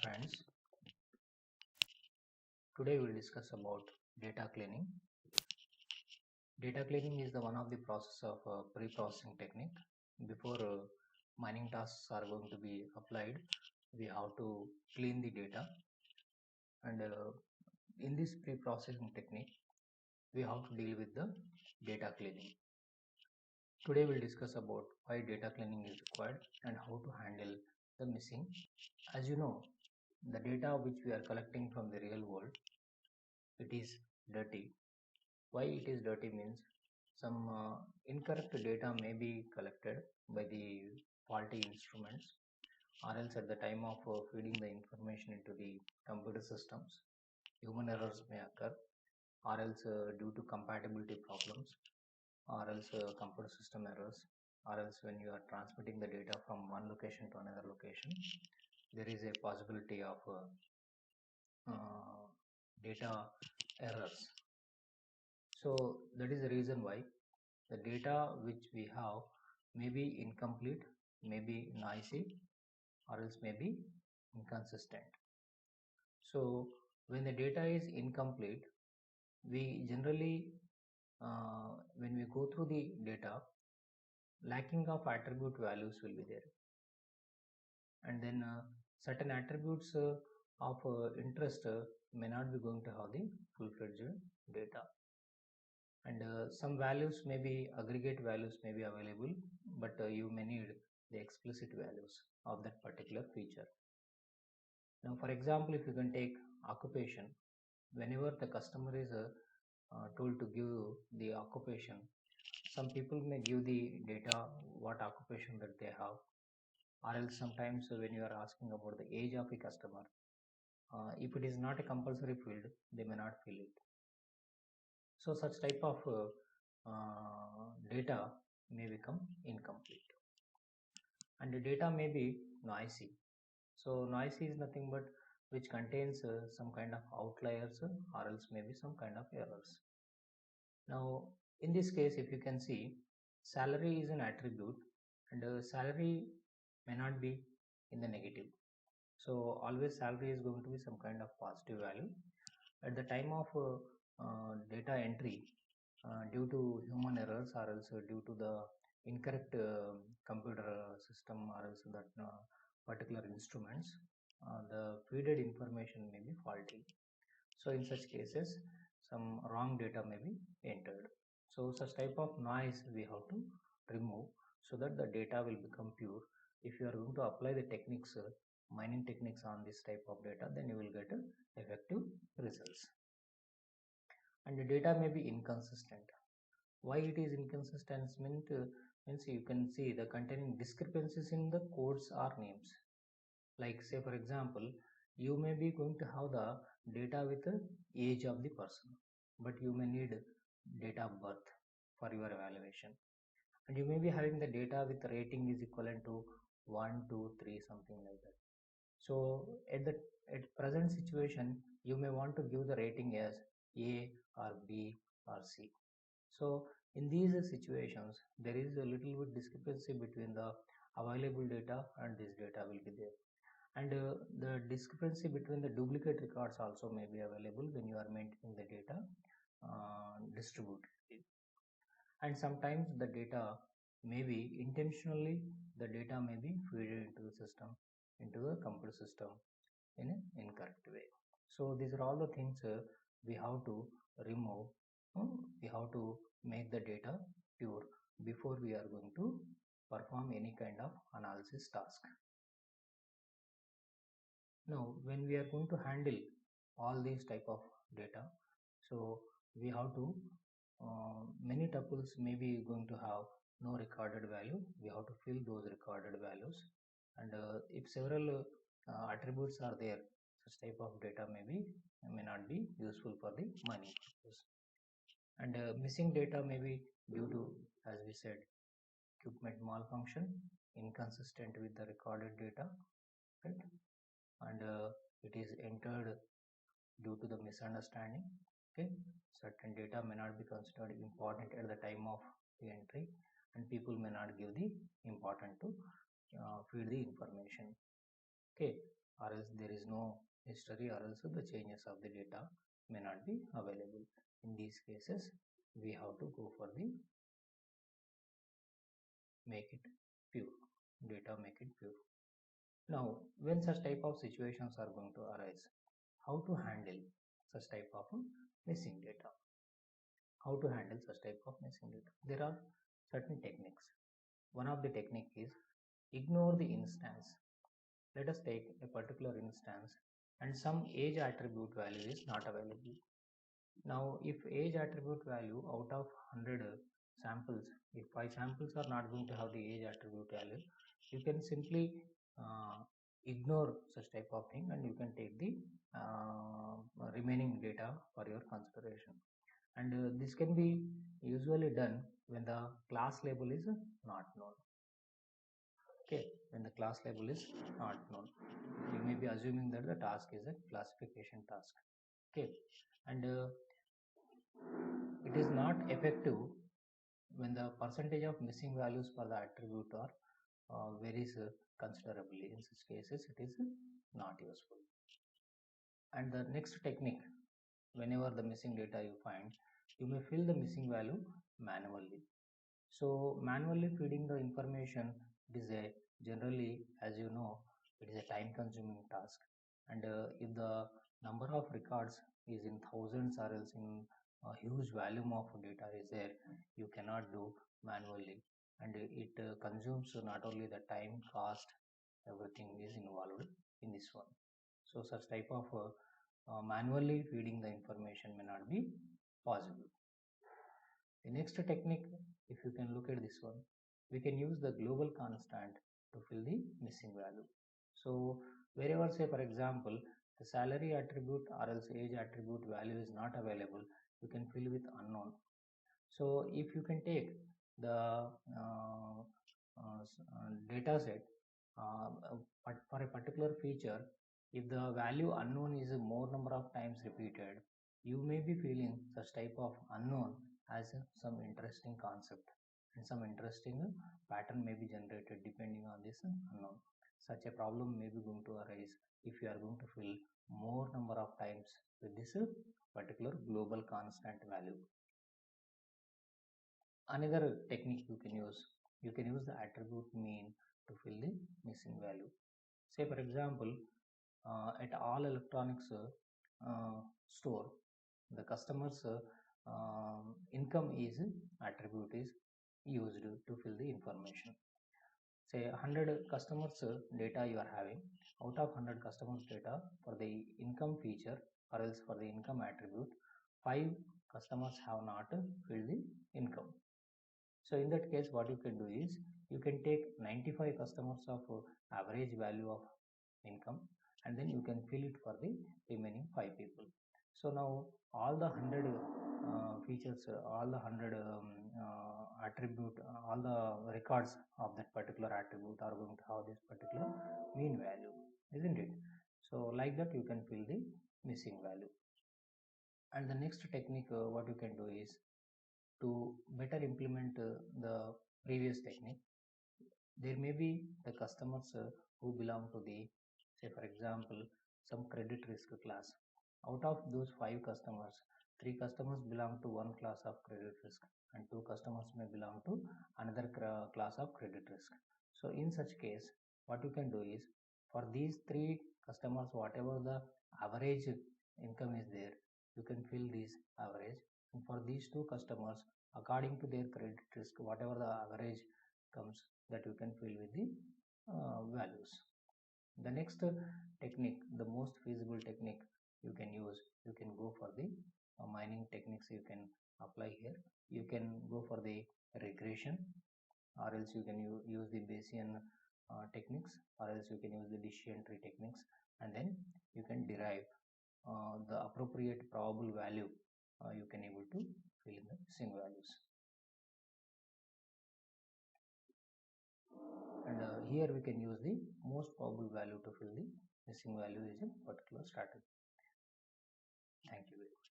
friends, today we'll discuss about data cleaning. Data cleaning is the one of the process of pre-processing technique. Before mining tasks are going to be applied, we have to clean the data, and in this pre-processing technique, we have to deal with the data cleaning. Today we'll discuss about why data cleaning is required and how to handle the missing. As you know, the data which we are collecting from the real world, it is dirty. Why it is dirty means some incorrect data may be collected by the faulty instruments, or else at the time of feeding the information into the computer systems, human errors may occur, or else due to compatibility problems, or else computer system errors, or else when you are transmitting the data from one location to another location, there is a possibility of data errors. So that is the reason why the data which we have may be incomplete, may be noisy, or else may be inconsistent. So when the data is incomplete, we generally when we go through the data, lacking of attribute values will be there, and then certain attributes of interest may not be going to have the full-fledged data, and some values may be aggregate values may be available, but you may need the explicit values of that particular feature. Now for example, if you can take occupation, whenever the customer is told to give the occupation, some people may give the data what occupation that they have, or else sometimes when you are asking about the age of a customer, if it is not a compulsory field, they may not fill it. So such type of data may become incomplete, and the data may be noisy. So noisy is nothing but which contains some kind of outliers, or else maybe some kind of errors. Now in this case, if you can see, salary is an attribute, and salary may not be in the negative. So always salary is going to be some kind of positive value. At the time of data entry, due to human errors, or else due to the incorrect computer system, or else that particular instruments, the feeded information may be faulty. So in such cases, some wrong data may be entered. So such type of noise we have to remove so that the data will become pure. If you are going to apply the techniques, mining techniques on this type of data, then you will get effective results. And the data may be inconsistent. Why it is inconsistent means you can see the containing discrepancies in the codes or names. Like say for example, you may be going to have the data with the age of the person, but you may need date of birth for your evaluation, and you may be having the data with rating is equivalent to 1 2 3 something like that. So at present situation, you may want to give the rating as A or B or C. So in these situations, there is a little bit discrepancy between the available data and this data will be there, and the discrepancy between the duplicate records also may be available when you are maintaining the data distributed. And sometimes the data may be intentionally, the data may be fed into the system, into the computer system in an incorrect way. So these are all the things we have to remove. We have to make the data pure before we are going to perform any kind of analysis task. Now when we are going to handle all these type of data, so we have to many tuples may be going to have no recorded value. We have to fill those recorded values, and if several attributes are there, such type of data may not be useful for the mining purpose. And missing data may be due to, as we said, equipment malfunction, inconsistent with the recorded data, right? And it is entered due to the misunderstanding. Okay, certain data may not be considered important at the time of the entry, and people may not give the important to feed the information. Okay, or else there is no history, or else the changes of the data may not be available. In these cases, we have to go for the make it pure, data make it pure. Now, when such type of situations are going to arise, how to handle such type of missing data? How to handle such type of missing data? There are certain techniques. One of the technique is ignore the instance. Let us take a particular instance and some age attribute value is not available. Now, if age attribute value out of 100 samples, if 5 samples are not going to have the age attribute value, you can simply ignore such type of thing and you can take the remaining data for your consideration. And this can be usually done when the class label is not known. Okay, when the class label is not known, you may be assuming that the task is a classification task. Okay, and it is not effective when the percentage of missing values for the attribute are varies considerably. In such cases, it is not useful. And the next technique, whenever the missing data you find, you may fill the missing value manually. So manually feeding the information is a generally, as you know, it is a time consuming task, and if the number of records is in thousands or else in a huge volume of data is there, you cannot do manually, and it consumes not only the time, cost, everything is involved in this one. So such type of manually feeding the information may not be possible. The next technique, if you can look at this one, we can use the global constant to fill the missing value. So wherever, say for example, the salary attribute or else age attribute value is not available, you can fill with unknown. So if you can take the data set for a particular feature, if the value unknown is a more number of times repeated, you may be feeling such type of unknown as some interesting concept, and some interesting pattern may be generated depending on this unknown. Such a problem may be going to arise if you are going to fill more number of times with this particular global constant value. Another technique you can use the attribute mean to fill the missing value. Say for example, at all electronics store, the customer's income is attribute is used to fill the information. Say 100 customers data you are having, out of 100 customers data, for the income feature or else for the income attribute, 5 customers have not filled the income. So in that case, what you can do is you can take 95 customers of average value of income, and then you can fill it for the remaining 5 people. So now all the 100 features, all the 100 attribute, all the records of that particular attribute are going to have this particular mean value, isn't it? So like that you can fill the missing value. And the next technique what you can do is to better implement the previous technique. There may be the customers who belong to the, say for example, some credit risk class. Out of those 5 customers, 3 customers belong to one class of credit risk and 2 customers may belong to another class of credit risk. So in such case, what you can do is for these 3 customers, whatever the average income is there, you can fill this average, and for these 2 customers, according to their credit risk, whatever the average comes, that you can fill with the values. The next technique, the most feasible technique you can use, you can go for the mining techniques you can apply here. You can go for the regression, or else you can use the Bayesian techniques, or else you can use the decision tree techniques, and then you can derive the appropriate probable value you can able to fill in the missing values. And here we can use the most probable value to fill the missing value is a particular strategy. Thank you very much.